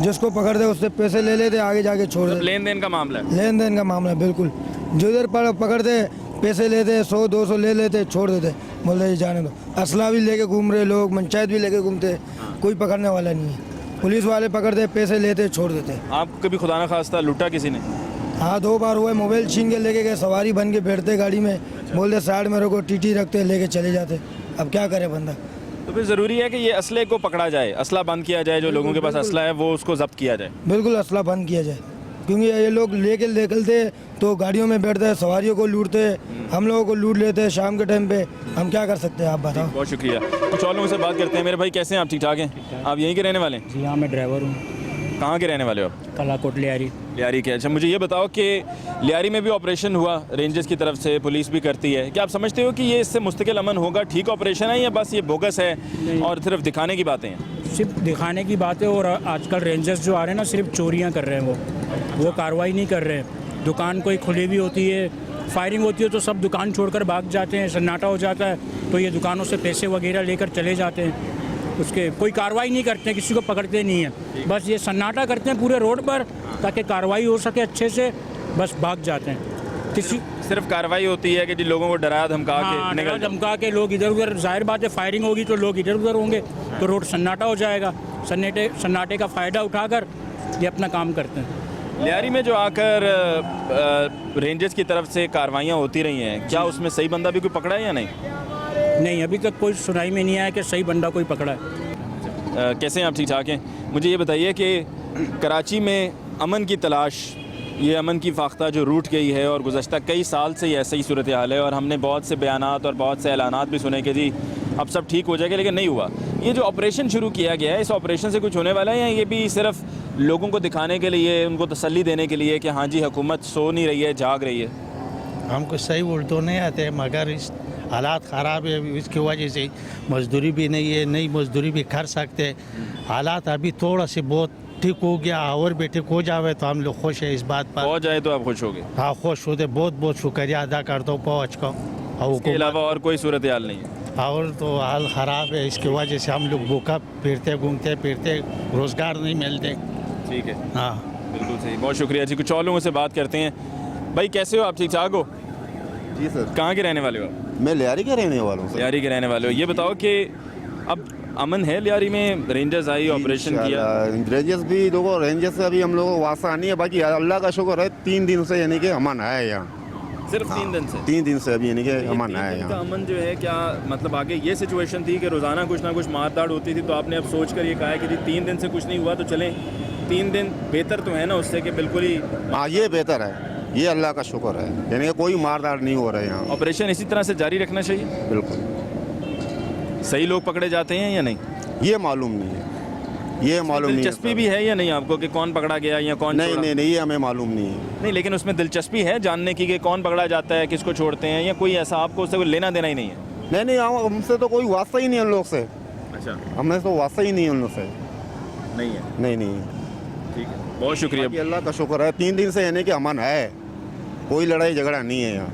जिसको पकड़ दे उससे पैसे ले लेते, आगे जाके छोड़ देते। लेन देन का मामला है, लेन देन का मामला है बिल्कुल। जो इधर पकड़ते पैसे लेते, 100-200 ले लेते, छोड़ देते, बोलते जाने दो। असला भी लेके घूम रहे लोग, पंचायत भी लेके घूमते, कोई पकड़ने वाला नहीं है। पुलिस वाले पकड़ते, पैसे लेते, छोड़ देते। आप कभी खुदा न खास्ता लूटा किसी ने? हाँ, 2 बार हुआ। मोबाइल छीन के लेके गए, सवारी बन के बैठते गाड़ी में, बोलते साइड में रोको, टीटी रखते, लेके चले जाते। अब क्या करे बंदा। तो फिर ज़रूरी है कि ये असले को पकड़ा जाए, असला बंद किया जाए, जो लोगों के पास असला है वो उसको जब्त किया जाए। बिल्कुल असला बंद किया जाए, क्योंकि ये लोग लेके निकलते तो गाड़ियों में बैठते हैं, सवारियों को लूटते, हम लोगों को लूट लेते हैं शाम के टाइम पे। हम क्या कर सकते हैं, आप बताओ। बहुत शुक्रिया। कुछ और लोगों से बात करते हैं। मेरे भाई कैसे हैं आप? ठीक ठाक हैं? आप यहीं के रहने वाले हैं? जी हाँ, मैं ड्राइवर हूँ। कहाँ के रहने वाले हो आप? कलाकोट लियारी। लियारी के। अच्छा, मुझे ये बताओ कि लियारी में भी ऑपरेशन हुआ रेंजर्स की तरफ से, पुलिस भी करती है, क्या आप समझते हो कि ये इससे मुस्तकिल अमन होगा, ठीक ऑपरेशन है, या बस ये बोगस है और सिर्फ दिखाने की बातें हैं? सिर्फ दिखाने की बातें, और आजकल रेंजर्स जो आ रहे हैं ना, सिर्फ चोरियां कर रहे हैं, वो कार्रवाई नहीं कर रहे हैं। दुकान कोई खुली भी होती है, फायरिंग होती है तो सब दुकान छोड़कर भाग जाते हैं, सन्नाटा हो जाता है तो ये दुकानों से पैसे वगैरह लेकर चले जाते हैं, उसके कोई कार्रवाई नहीं करते हैं, किसी को पकड़ते नहीं हैं, बस ये सन्नाटा करते हैं पूरे रोड पर ताकि कार्रवाई हो सके अच्छे से, बस भाग जाते हैं। किसी सिर्फ कार्रवाई होती है कि जिन लोगों को डरा धमका के हाँ, निकल जाओ। धमका के लोग इधर उधर, जाहिर बात है फायरिंग होगी तो लोग इधर उधर होंगे, तो रोड सन्नाटा हो जाएगा। सन्नाटे का फ़ायदा उठाकर ये अपना काम करते हैं। लियारी में जो आकर रेंजर्स की तरफ से कार्रवाइयाँ होती रही हैं, क्या उसमें सही बंदा भी कोई पकड़ा है या नहीं? नहीं, अभी तक कोई सुनाई में नहीं आया कि सही बंदा कोई पकड़ा है। कैसे हैं आप? ठीक ठाक हैं। मुझे ये बताइए कि कराची में अमन की तलाश, ये अमन की फाख्ता जो रूठ गई है और गुज़श्ता कई साल से ये ऐसा ही सूरत हाल है, और हमने बहुत से बयानात और बहुत से ऐलानात भी सुने कि जी अब सब ठीक हो जाएगा, लेकिन नहीं हुआ। ये जो ऑपरेशन शुरू किया गया है, इस ऑपरेशन से कुछ होने वाला है या ये भी सिर्फ लोगों को दिखाने के लिए, उनको तसल्ली देने के लिए कि हाँ जी हुकूमत सो नहीं रही है, जाग रही है? हमको सही उल्टो नहीं आते, मगर इस हालात ख़राब है, इसकी वजह से मजदूरी भी नहीं है, नई मजदूरी भी कर सकते। हालात अभी थोड़ा से बहुत ठीक हो गया, और भी ठीक हो जाए तो हम लोग खुश है इस बात पर। हो जाए तो आप खुश हो गए? हाँ, खुश होते, बहुत बहुत शुक्रिया अदा करता हूँ पहुँच को। इसके अलावा और कोई सूरत हाल नहीं है? और तो हाल ख़राब है, इसकी वजह से हम लोग भूखा फिरते, घूमते फिरते, रोज़गार नहीं मिलते। ठीक है, हाँ बिल्कुल सही, बहुत शुक्रिया जी। कुछ और लोगों से बात करते हैं। भाई कैसे हो आप? ठीक ठाक हो? जी सर। कहाँ के रहने वाले हो? मैं लियारी के रहने वाला हूँ। लियारी के रहने वाले हो। ये बताओ कि अब अमन है लियारी में? रेंजर्स आई, ऑपरेशन किया। रेंजर्स भी देखो, रेंजर्स से अभी हम लोगों को वास्ता नहीं है, बाकी अल्लाह का शुक्र है 3 दिन से यानी कि अमन आया है यहाँ। सिर्फ 3 दिन से? 3 दिन से अभी यानी कि अमन आया है यहाँ। अमन जो है, क्या मतलब आगे ये सिचुएशन थी कि रोज़ाना कुछ ना कुछ मारदाड़ होती थी, तो आपने अब सोच कर ये कहा है कि जी 3 दिन से कुछ नहीं हुआ तो चलें 3 दिन बेहतर तो है ना उससे कि बिल्कुल ही? हाँ, ये बेहतर है, ये अल्लाह का शुक्र है, यानी कि कोई मारदाड़ नहीं हो रहा है यहाँ। ऑपरेशन इसी तरह से जारी रखना चाहिए? बिल्कुल। सही लोग पकड़े जाते हैं या नहीं? ये मालूम नहीं है, ये मालूम नहीं है। दिलचस्पी भी है या नहीं आपको कि कौन पकड़ा गया या कौन नहीं? छोड़ा? नहीं, ये हमें मालूम नहीं है। नहीं, लेकिन उसमें दिलचस्पी है जानने की कि कौन पकड़ा जाता है, किसको छोड़ते हैं, या कोई ऐसा आपको उससे कोई लेना देना ही नहीं है? नहीं, हमसे तो कोई वास्ता ही नहीं है उन लोग से। अच्छा, हमें तो वास्ता ही नहीं है उन लोग से। नहीं है? नहीं। ठीक है, बहुत शुक्रिया। अल्लाह का शुक्र है 3 दिन से यानी कि अमन है, कोई लड़ाई झगड़ा नहीं है यहाँ,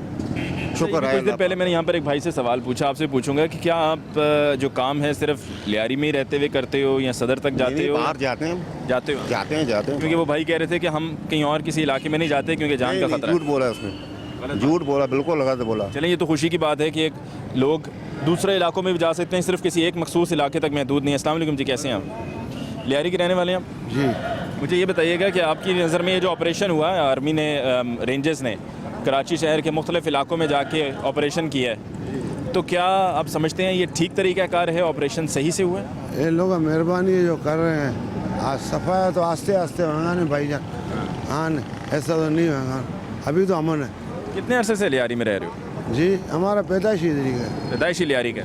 शुक्र है। कुछ देर पहले मैंने यहाँ पर एक भाई से सवाल पूछा, आपसे पूछूंगा कि क्या आप जो काम है सिर्फ लियारी में ही रहते हुए करते हो या सदर तक जाते हो? बाहर जाते हैं। जाते हो? जाते हैं। क्योंकि वो भाई कह रहे थे कि हम कहीं और किसी इलाके में नहीं जाते क्योंकि जान का खतरा है। झूठ बोला उसने, झूठ बोला, बिल्कुल गलत बोला। चलें, ये तो खुशी की बात है कि एक लोग दूसरे इलाकों में भी जा सकते हैं, सिर्फ किसी एक मखसूस इलाके तक महदूद नहीं है। अस्सलाम वालेकुम जी, कैसे हैं आप? लियारी के रहने वाले हैं आप? जी। मुझे ये बताइएगा कि आपकी नज़र में ये जो ऑपरेशन हुआ है, आर्मी ने, रेंजर्स ने कराची शहर के मुख्तलिफ इलाकों में जाके ऑपरेशन किया है, तो क्या आप समझते हैं ये ठीक तरीक़ाकार है, ऑपरेशन सही से हुआ है? ये लोग मेहरबानी जो कर रहे हैं, आज सफाया तो आस्ते आस्ते होगा नहीं भाईजान। हाँ, ऐसा तो नहीं होगा, अभी तो अमन है। कितने अरसे से लियारी में रह रहे हो? जी, हमारा पैदाइशी इधर का है। पैदाइशी लियारी का?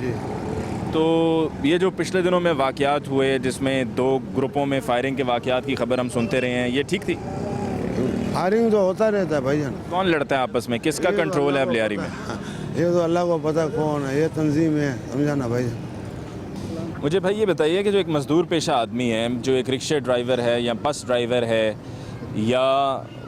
तो ये जो पिछले दिनों में वाक़यात हुए जिसमें 2 ग्रुपों में फायरिंग के वाक़यात की खबर हम सुनते रहे हैं, ये ठीक थी? फायरिंग तो होता रहता है भाईजान। कौन लड़ता है आपस में? किसका कंट्रोल है अब लियारी में? ये तो अल्लाह को पता कौन है, ये तंजीम है, समझाना भाईजान। मुझे भाई ये बताइए कि जो एक मज़दूर पेशा आदमी है, जो एक रिक्शा ड्राइवर है या बस ड्राइवर है, या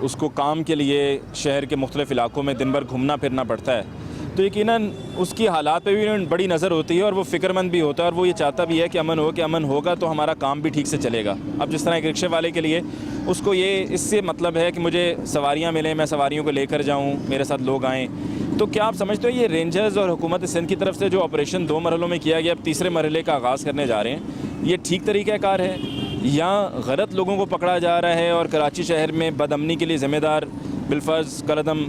उसको काम के लिए शहर के मुख्तलिफ़ इलाकों में दिन भर घूमना फिरना पड़ता है, तो यकीनन उसकी हालात पे भी बड़ी नज़र होती है और वो फ़िक्रमंद भी होता है और वो ये चाहता भी है कि अमन होगा तो हमारा काम भी ठीक से चलेगा। अब जिस तरह एक रिक्शे वाले के लिए उसको ये इससे मतलब है कि मुझे सवारियाँ मिलें, मैं सवारियों को लेकर जाऊँ, मेरे साथ लोग आएँ। तो क्या आप समझते हो ये रेंजर्स और हुकूमत सिंध की तरफ से जो ऑपरेशन 2 मरहलों में किया गया, अब तीसरे मरहले का आगाज़ करने जा रहे हैं, ये ठीक तरीक़ाकार है या गलत लोगों को पकड़ा जा रहा है और कराची शहर में बदअमनी के लिए ज़िम्मेदार बिलफर्ज कलदम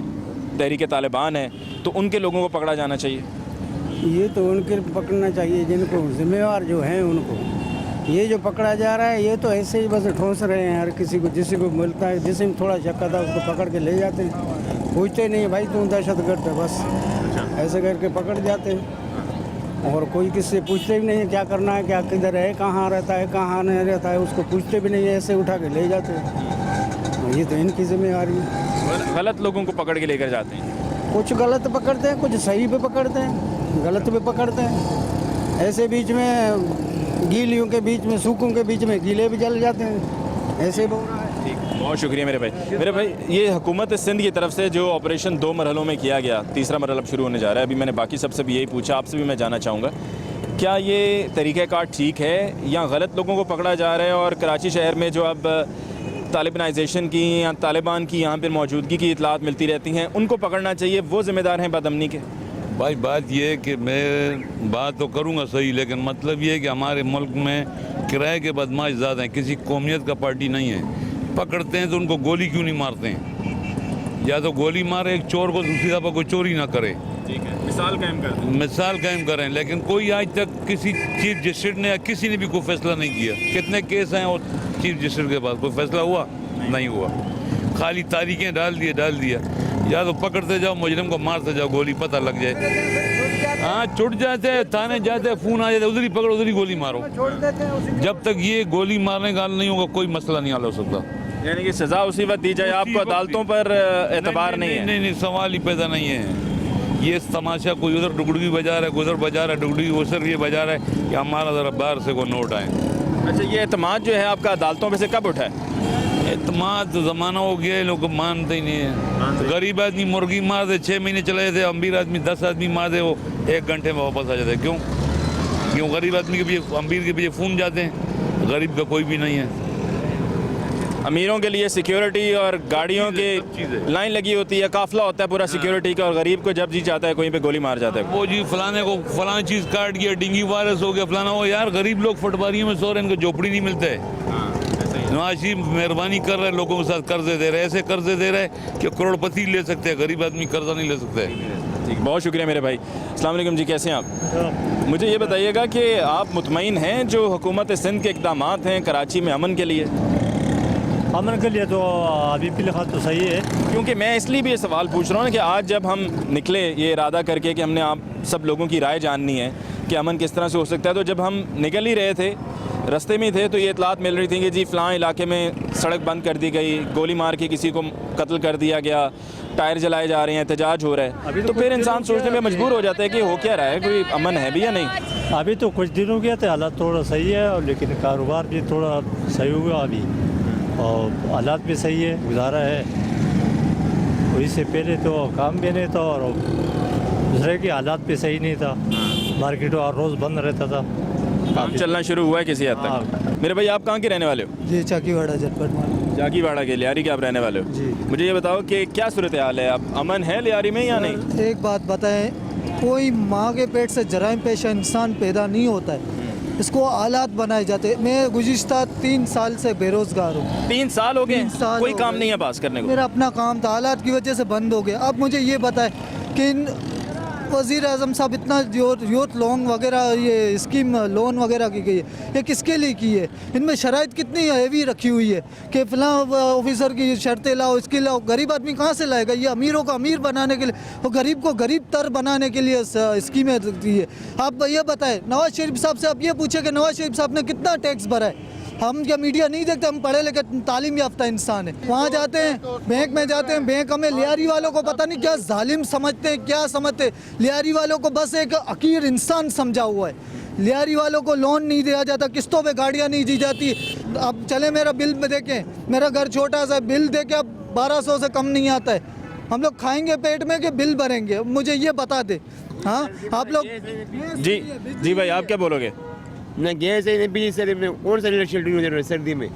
तहरीक तालिबान है तो उनके लोगों को पकड़ा जाना चाहिए? ये तो उनके पकड़ना चाहिए जिनको जिम्मेवार जो हैं उनको। ये जो पकड़ा जा रहा है ये तो ऐसे ही बस ठोस रहे हैं, हर किसी को जिसी को मिलता है, जिसमें थोड़ा शक था उसको पकड़ के ले जाते हैं, पूछते नहीं भाई तुम दहशतगर्द है, बस ऐसे करके पकड़ जाते हैं और कोई किसी से पूछते भी नहीं है क्या करना है, क्या किधर है, कहाँ रहता है, कहाँ नहीं रहता है, उसको पूछते भी नहीं है, ऐसे उठा के ले जाते हैं। ये तो इनकी जिम्मेवारी है। गलत लोगों को पकड़ के लेकर जाते हैं, कुछ गलत पकड़ते हैं, कुछ सही पे पकड़ते हैं, गलत पे पकड़ते हैं। ऐसे बीच में गीलियों के बीच में, सूखों के बीच में गीले भी जल जाते हैं, ऐसे बोल रहा है। ठीक, बहुत शुक्रिया मेरे भाई। ये हुकूमत सिंध की तरफ से जो ऑपरेशन 2 मरहलों में किया गया, तीसरा मरहला शुरू होने जा रहा है। अभी मैंने बाकी सबसे भी यही पूछा, आपसे भी मैं जानना चाहूँगा क्या ये तरीक़ाकार ठीक है या गलत लोगों को पकड़ा जा रहा है? और कराची शहर में जो अब तालिबानाइजेशन की या तालिबान की यहाँ पर मौजूदगी की इतलात मिलती रहती हैं, उनको पकड़ना चाहिए, वो ज़िम्मेदार हैं बदअमनी के? भाई बात ये है कि मैं बात तो करूँगा सही, लेकिन मतलब ये है कि हमारे मुल्क में किराए के बदमाश ज़्यादा हैं, किसी कौमियत का पार्टी नहीं है। पकड़ते हैं तो उनको गोली क्यों नहीं मारते हैं? या तो गोली मारे एक चोर को, दूसरी दफ़ा कोई चोरी ना करे। ठीक है, मिसाल कायम करें, लेकिन कोई आज तक किसी चीफ जस्टिस ने या किसी ने भी कोई फैसला नहीं किया। कितने केस हैं और चीफ जस्टिस के पास कोई फैसला हुआ? नहीं हुआ। खाली तारीखें डाल दिया। या तो पकड़ते जाओ, मुजरिम को मारते जाओ, गोली पता लग जाए। हाँ, छुट जाते हैं, थाने जाते हैं, फ़ोन आ जाता है, उधर ही पकड़ो, उधर ही गोली मारो। जब तक ये गोली मारने का हल नहीं होगा, कोई मसला नहीं हल हो सकता। यानी कि सज़ा उसी वक्त दी जाए, आपको अदालतों पर एतबार नहीं है? नहीं, सवाल ही पैदा नहीं है। ये तमाशा कोई उधर डुगडुगी बजा रहा है, कोई उधर बजा रहा है, डुगडुगी उधर ये बजा रहा है कि हमारा ज़रा बाहर से कोई नोट आए। अच्छा, ये एतमाद जो है आपका अदालतों पे से कब उठा है? एतमाद तो ज़माना हो गया है, लोग मानते ही नहीं है। गरीब आदमी मुर्गी मार दे 6 महीने चले जाते, अमीर आदमी 10 आदमी मार दे, वो 1 घंटे में वापस आ जाते हैं। क्यों गरीब आदमी के पीछे, अमीर के पीछे फ़ोन जाते हैं, गरीब का कोई भी नहीं है। अमीरों के लिए सिक्योरिटी और गाड़ियों की लाइन लगी होती है, काफिला होता है पूरा सिक्योरिटी का, और गरीब को जब जी चाहता है कोई पे गोली मार जाता है। वो जी फलाने को फलाना चीज़ काट गया, डेंगू वायरस हो गया, फलाना हो। यार गरीब लोग फटवारियों में सो रहे हैं, इनको झोपड़ी नहीं मिलते है। नवाज शरीफ मेहरबानी कर रहे हैं, लोगों के साथ कर्जे दे रहे हैं, ऐसे कर्जे दे रहे हैं कि करोड़पति ले सकते हैं, गरीब आदमी कर्जा नहीं ले सकते। ठीक, बहुत शुक्रिया मेरे भाई। अस्सलाम वालेकुम जी, कैसे हैं आप? मुझे ये बताइएगा कि आप मुतमईन हैं जो हुकूमत सिंध के इक़दाम हैं कराची में अमन के लिए? अमन के लिए तो अभी फ़िलहाल तो सही है, क्योंकि मैं इसलिए भी ये सवाल पूछ रहा हूँ कि आज जब हम निकले ये इरादा करके कि हमने आप सब लोगों की राय जाननी है कि अमन किस तरह से हो सकता है, तो जब हम निकल ही रहे थे, रास्ते में थे, तो ये इतलात मिल रही थी कि जी फ़लाँ इलाके में सड़क बंद कर दी गई, गोली मार के किसी को कत्ल कर दिया गया, टायर जलाए जा रहे हैं, एहतजाज हो रहा है। तो फिर इंसान सोचने में मजबूर हो जाता है कि हो क्या रहा है, कोई अमन है भी या नहीं? अभी तो कुछ दिन हो गया थे, हालात थोड़ा सही है, और लेकिन कारोबार भी थोड़ा सही हुआ अभी, और हालात भी सही है, गुजारा है। और इससे पहले तो काम भी नहीं था, और दूसरे के हालात भी सही नहीं था, मार्केट और रोज़ बंद रहता था। काम चलना शुरू हुआ है किसी हद तक। मेरे भाई, आप कहाँ के रहने वाले हो? जी, चाकीवाड़ा जनपद। चाकीवाड़ा के लियारी के आप रहने वाले हो? जी। मुझे ये बताओ कि क्या सूरत हाल है, अब अमन है लियारी में या नहीं? एक बात बताएं, कोई माँ के पेट से जराइम पेशा इंसान पैदा नहीं होता है, इसको हालात बनाए जाते हैं। मैं गुज़िश्ता 3 साल से बेरोज़गार हूँ। 3 साल हो गए? कोई काम नहीं है पास करने को? मेरा अपना काम था, हालात की वजह से बंद हो गया। अब मुझे ये बताएं कि वज़ीर आज़म साहब इतना यूथ लोन वगैरह, ये स्कीम लोन वगैरह की गई है, ये किसके लिए की है? इनमें शराइत कितनी हैवी रखी हुई है कि फ़लाँ ऑफिसर की शर्तें लाओ, इसकी लाओ। गरीब आदमी कहाँ से लाएगा? ये अमीरों को अमीर बनाने के लिए और गरीब को गरीब तर बनाने के लिए स्कीमें दी है। आप ये बताएं, नवाज शरीफ साहब से आप ये पूछे कि नवाज शरीफ साहब ने कितना टैक्स भरा है? हम क्या मीडिया नहीं देखते? हम पढ़े लिखे तालीम याफ्ता इंसान है। वहाँ जाते हैं, बैंक में जाते हैं, बैंक हमें लियारी वालों को पता नहीं क्या जालिम समझते हैं, क्या समझते। लियारी वालों को बस एक हकीर इंसान समझा हुआ है। लियारी वालों को लोन नहीं दिया जाता, किस्तों पे गाड़ियाँ नहीं दी जाती। अब चले मेरा बिल में देखें, मेरा घर छोटा सा, बिल देके अब 1200 से कम नहीं आता है। हम लोग खाएंगे पेट में कि बिल भरेंगे? मुझे ये बता दे। हाँ, आप लोग जी भाई, आप क्या बोलोगे? ना गैस है, बिजली सर कौन सा इलेक्ट्रिसिटी हो रहा है सर्दी में?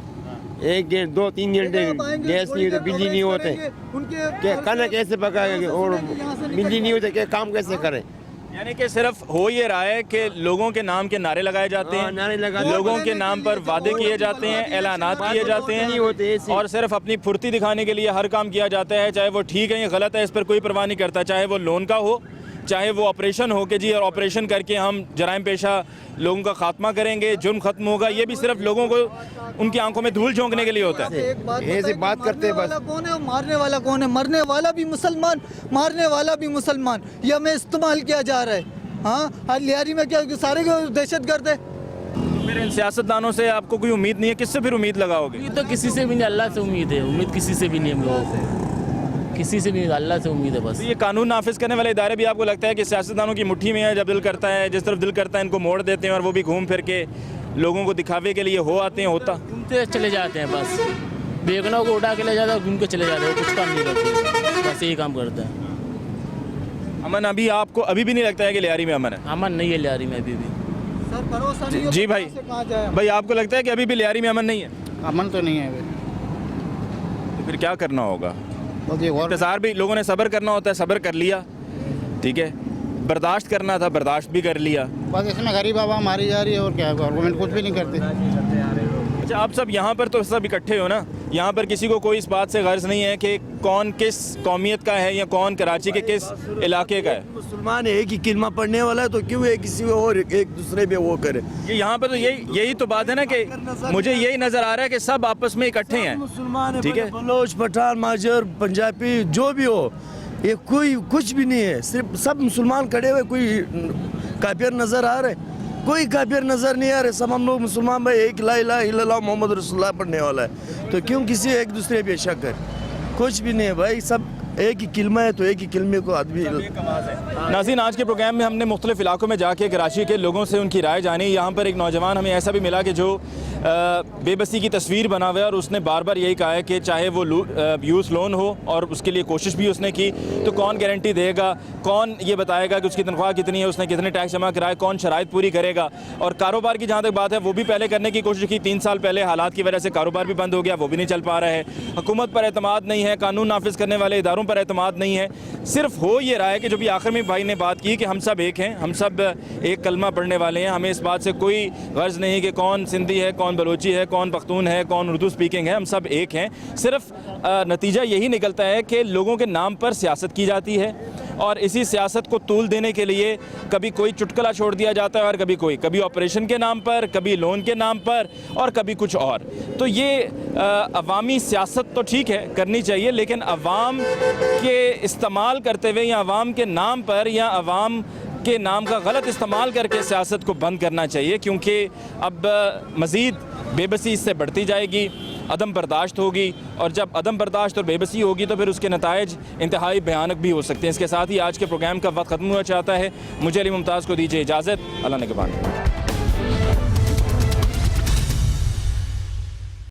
1-2-3 घंटे गैस नहीं होता, बिजली नहीं होते, क्या खाना कैसे पकाएंगे? और बिजली नहीं होती, क्या काम कैसे करें? यानी कि सिर्फ हो ये रहा है कि लोगों के नाम के नारे लगाए जाते हैं, लोगों के नाम पर वादे किए जाते हैं, ऐलानात किए जाते हैं, और सिर्फ अपनी फुर्ती दिखाने के लिए हर काम किया जाता है, चाहे वो ठीक है या गलत है इस पर कोई परवाह नहीं करता, चाहे वो लोन का हो, चाहे वो ऑपरेशन हो कि जी और ऑपरेशन करके हम जराइम पेशा लोगों का खात्मा करेंगे, जुर्म खत्म होगा। ये भी सिर्फ लोगों को उनकी आंखों में धूल झोंकने के लिए होता है। ऐसे बात करते हैं बस। कौन है मारने वाला? कौन है मरने वाला? भी मुसलमान, मारने वाला भी मुसलमान। ये हमें इस्तेमाल किया जा रहा है। हाँ, आज लियारी में क्या सारे दहशत गर्द है। फिर इन सियासतदानों से आपको कोई उम्मीद नहीं है? किससे फिर उम्मीद लगाओगे? ये तो किसी से भी नहीं, अल्लाह से उम्मीद है। उम्मीद किसी से भी नहीं, हम लोगों से किसी से भी, अल्लाह से उम्मीद है बस। ये कानून नाफिज करने वाले इदारे भी आपको लगता है कि सियासतदानों की मुट्ठी में है, जब दिल करता है, जिस तरफ दिल करता है इनको मोड़ देते हैं, और वो भी घूम फिर के लोगों को दिखावे के लिए हो आते हैं? होता घूमते चले जाते हैं बस, बेगनों को उठा के ले जाते हैं, घूम के चले जाते हैं, कुछ काम नहीं करते, बस यही काम करता है। अमन अभी आपको अभी भी नहीं लगता है कि लियारी में अमन है? अमन नहीं है लियारी में अभी भी। सर भरोसा नहीं जी भाई, आपको लगता है कि अभी भी लियारी में अमन नहीं है? अमन तो नहीं है। तो फिर क्या करना होगा? इंतज़ार भी लोगों ने सब्र करना होता है, सब्र कर लिया, ठीक है। बर्दाश्त करना था, बर्दाश्त भी कर लिया। बस इसमें गरीब आवाम मारी जा रही है और क्या, गवर्नमेंट कुछ भी नहीं करती। अच्छा, आप सब यहाँ पर तो सब इकट्ठे हो ना, यहाँ पर किसी को कोई इस बात से गर्ज नहीं है कि कौन किस कौमियत का है या कौन कराची के किस इलाके का है। मुसलमान एक ही किलमा पढ़ने वाला है तो क्यों एक किसी को और एक दूसरे पे वो करे? ये यहाँ पर तो यही तो बात है ना कि मुझे यही नज़र आ रहा है कि सब आपस में इकट्ठे हैं, मुसलमान ठीक है। बलोच, पठान, माजर, पंजाबी जो भी हो, ये कोई कुछ भी नहीं है, सिर्फ सब मुसलमान खड़े हुए। कोई काफिर नज़र आ रहे? कोई काफिर नज़र नहीं आ रहे। सब हम लोग मुसलमान भाई, एक ला इलाहा इल्लल्लाह मोहम्मद रसूलुल्लाह पढ़ने वाला है, तो क्यों किसी एक दूसरे पे शक है? कुछ भी नहीं है भाई, सब एक ही किलमा है तो एक ही किलमे को आदमी। नाज़रीन, आज के प्रोग्राम में हमने मुख्तलिफ इलाकों में जाके कराची के लोगों से उनकी राय जानी। यहाँ पर एक नौजवान हमें ऐसा भी मिला कि जो बेबसी की तस्वीर बना हुआ है और उसने बार बार यही कहा है कि चाहे वो यूथ लोन हो और उसके लिए कोशिश भी उसने की, तो कौन गारंटी देगा, कौन ये बताएगा कि उसकी तनख्वाह कितनी है, उसने कितने टैक्स जमा कराए, कौन शराइत पूरी करेगा। और कारोबार की जहाँ तक बात है वो भी पहले करने की कोशिश की, 3 साल पहले हालात की वजह से कारोबार भी बंद हो गया, वो भी नहीं चल पा रहा है। हुकूमत पर एतमाद नहीं है, कानून नाफिज करने वाले इदारों पर एतमाद नहीं है। सिर्फ हो ये रहा है कि जो भी आखिर में भाई ने बात की कि हम सब एक हैं, हम सब एक कलमा पढ़ने वाले हैं, हमें इस बात से कोई गर्ज नहीं कि कौन सिंधी है, कौन बलोची है, कौन पख्तून है, कौन उर्दू स्पीकिंग है, हम सब एक हैं। सिर्फ नतीजा यही निकलता है कि लोगों के नाम पर सियासत की जाती है और इसी सियासत को तूल देने के लिए कभी कोई चुटकुला छोड़ दिया जाता है और कभी ऑपरेशन के नाम पर, कभी लोन के नाम पर और कभी कुछ और। तो ये अवामी सियासत तो ठीक है, करनी चाहिए, लेकिन अवाम के इस्तेमाल करते हुए या अवाम के नाम पर या अवाम के नाम का गलत इस्तेमाल करके सियासत को बंद करना चाहिए, क्योंकि अब मज़ीद बेबसी इससे बढ़ती जाएगी, अदम बर्दाश्त होगी, और जब अदम बर्दाश्त और बेबसी होगी तो फिर उसके नताइज इंतहाई भयानक भी हो सकते हैं। इसके साथ ही आज के प्रोग्राम का वक्त ख़त्म हुआ चाहता है। मुझे अली मुमताज़ को दीजिए इजाज़त। अल्लाह निगहबान।